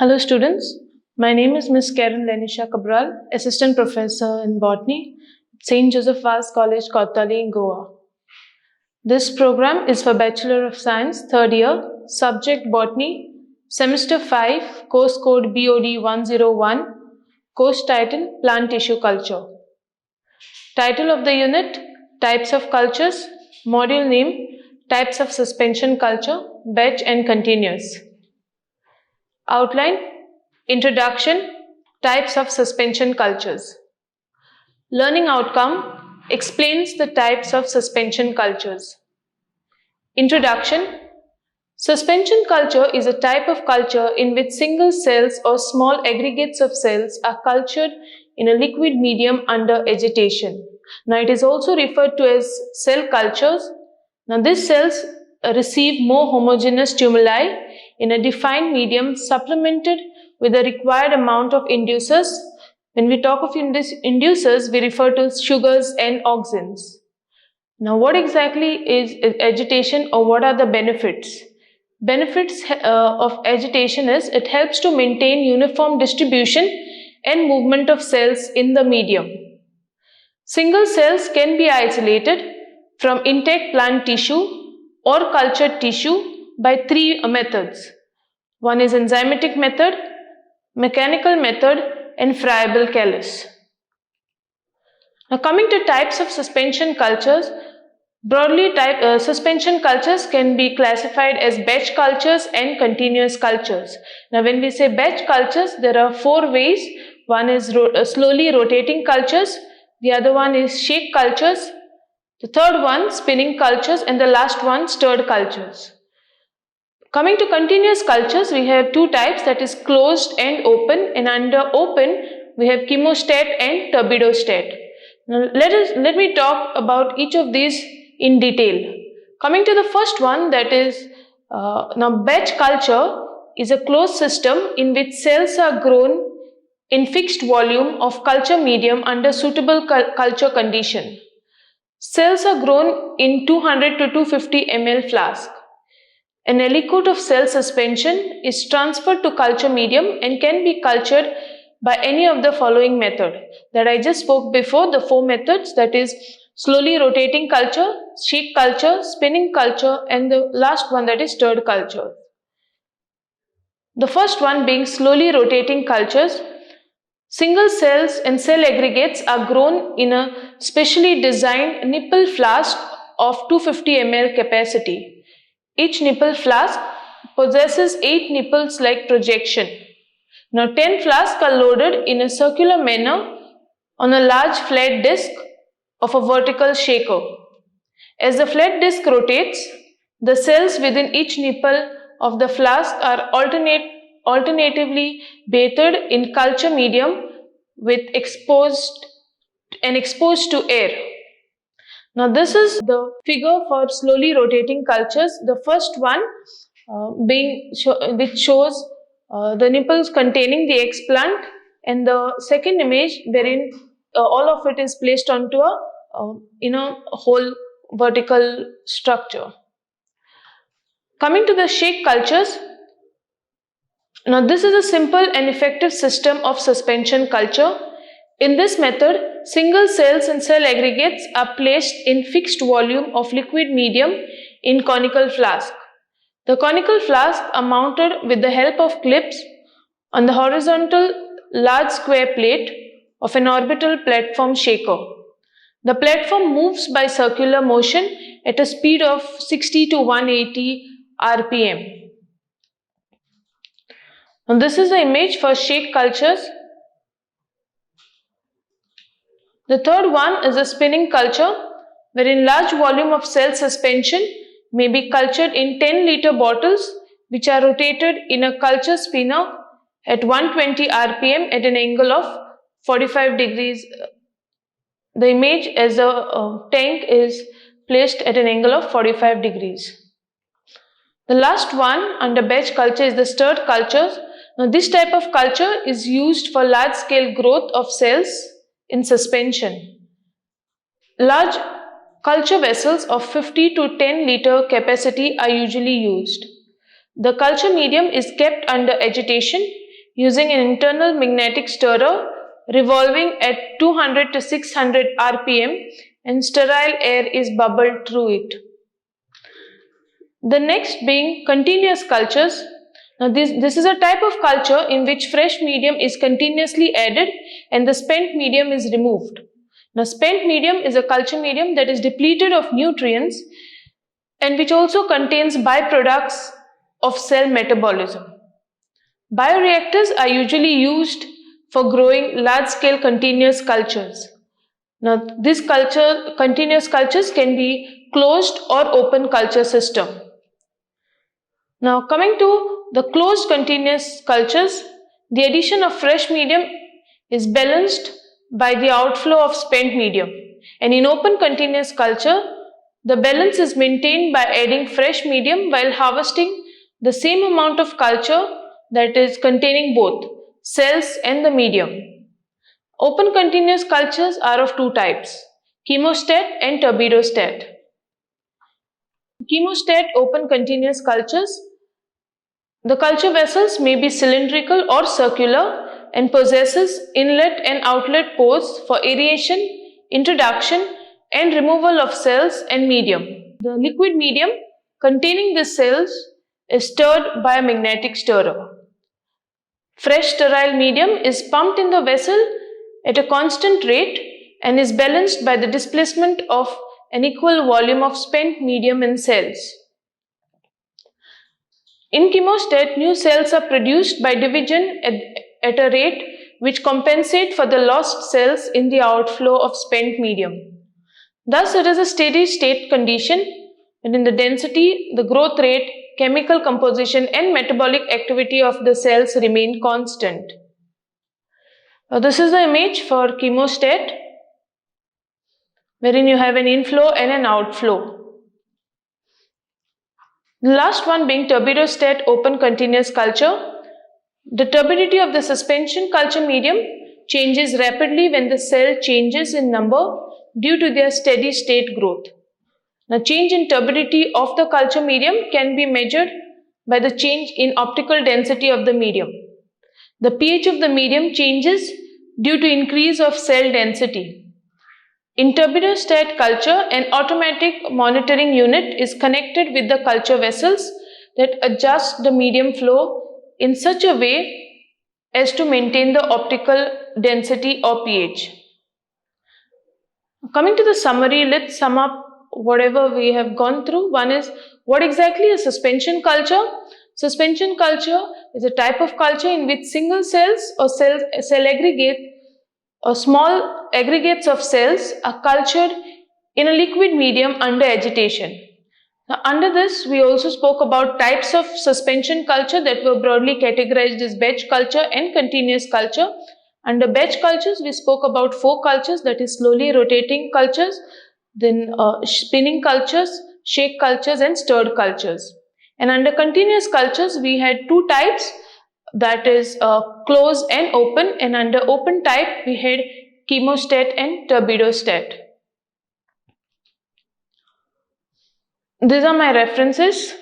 Hello students, my name is Ms. Karen Lenisha Cabral, Assistant Professor in Botany at St. Joseph Vaz College, Kottali, Goa. This program is for Bachelor of Science, 3rd year, Subject Botany, Semester 5, Course Code BOD 101, Course Title Plant Tissue Culture. Title of the unit, Types of Cultures, Module name, Types of Suspension Culture, Batch and Continuous. Outline, Introduction, Types of Suspension Cultures. Learning outcome explains the types of suspension cultures. Introduction. Suspension culture is a type of culture in which single cells or small aggregates of cells are cultured in a liquid medium under agitation. Now it is also referred to as cell cultures. Now these cells receive more homogeneous stimuli in a defined medium supplemented with the required amount of inducers. When we talk of inducers, we refer to sugars and auxins. Now, what exactly is agitation, or what are the benefits? Benefits of agitation is it helps to maintain uniform distribution and movement of cells in the medium. Single cells can be isolated from intact plant tissue or cultured tissue by 3 methods. One is enzymatic method, mechanical method, and friable callus. Now coming to types of suspension cultures, broadly suspension cultures can be classified as batch cultures and continuous cultures. Now when we say batch cultures, there are 4 ways. One is slowly rotating cultures, the other one is shake cultures, the third one spinning cultures, and the last one stirred cultures. Coming to continuous cultures, we have 2 types, that is closed and open, and under open we have chemostat and turbidostat. Now let me talk about each of these in detail. Coming to the first one, that is now batch culture is a closed system in which cells are grown in fixed volume of culture medium under suitable culture condition. Cells are grown in 200 to 250 ml flask. An aliquot of cell suspension is transferred to culture medium and can be cultured by any of the following method that I just spoke before, the 4 methods, that is slowly rotating culture, shake culture, spinning culture, and the last one, that is stirred culture. The first one being slowly rotating cultures. Single cells and cell aggregates are grown in a specially designed nipple flask of 250 ml capacity. Each nipple flask possesses 8 nipples like projection. Now 10 flasks are loaded in a circular manner on a large flat disc of a vertical shaker. As the flat disc rotates, the cells within each nipple of the flask are alternatively bathed in culture medium with exposed to air. Now this is the figure for slowly rotating cultures. The first one which shows the nipples containing the explant, and the second image wherein all of it is placed onto a whole vertical structure. Coming to the shake cultures, now this is a simple and effective system of suspension culture. In this method, single cells and cell aggregates are placed in fixed volume of liquid medium in conical flask. The conical flasks are mounted with the help of clips on the horizontal large square plate of an orbital platform shaker. The platform moves by circular motion at a speed of 60 to 180 rpm. Now this is the image for shake cultures. The third one is a spinning culture, wherein large volume of cell suspension may be cultured in 10-liter bottles which are rotated in a culture spinner at 120 rpm at an angle of 45 degrees. The image as a tank is placed at an angle of 45 degrees. The last one under batch culture is the stirred cultures. Now this type of culture is used for large scale growth of cells in suspension. Large culture vessels of 50 to 10 liter capacity are usually used. The culture medium is kept under agitation using an internal magnetic stirrer revolving at 200 to 600 rpm, and sterile air is bubbled through it. The next being continuous cultures. Now this is a type of culture in which fresh medium is continuously added and the spent medium is removed. Now spent medium is a culture medium that is depleted of nutrients and which also contains byproducts of cell metabolism. Bioreactors are usually used for growing large-scale continuous cultures. Now these continuous cultures can be closed or open culture system. Now coming to the closed continuous cultures, the addition of fresh medium is balanced by the outflow of spent medium, and in open continuous culture, the balance is maintained by adding fresh medium while harvesting the same amount of culture that is containing both cells and the medium. Open continuous cultures are of two types, chemostat and turbidostat. Chemostat open continuous cultures. The culture vessels may be cylindrical or circular and possesses inlet and outlet pores for aeration, introduction and removal of cells and medium. The liquid medium containing the cells is stirred by a magnetic stirrer. Fresh sterile medium is pumped in the vessel at a constant rate and is balanced by the displacement of an equal volume of spent medium in cells. In chemostat, new cells are produced by division at a rate which compensate for the lost cells in the outflow of spent medium. Thus, it is a steady state condition, and in the density, the growth rate, chemical composition and metabolic activity of the cells remain constant. This is the image for chemostat, wherein you have an inflow and an outflow. The last one being turbidostat open continuous culture. The turbidity of the suspension culture medium changes rapidly when the cell changes in number due to their steady state growth. Now, change in turbidity of the culture medium can be measured by the change in optical density of the medium. The pH of the medium changes due to increase of cell density. In turbidostat culture, an automatic monitoring unit is connected with the culture vessels that adjust the medium flow in such a way as to maintain the optical density or pH. Coming to the summary, let's sum up whatever we have gone through. One is, what exactly is suspension culture? Suspension culture is a type of culture in which single cells or cell aggregate or small aggregates of cells are cultured in a liquid medium under agitation. Now, under this, we also spoke about types of suspension culture that were broadly categorized as batch culture and continuous culture. Under batch cultures, we spoke about 4 cultures, that is slowly rotating cultures, then spinning cultures, shake cultures and stirred cultures. And under continuous cultures, we had 2 types, that is closed and open, and under open type, we had chemostat and turbidostat. These are my references.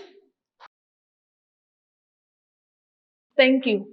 Thank you.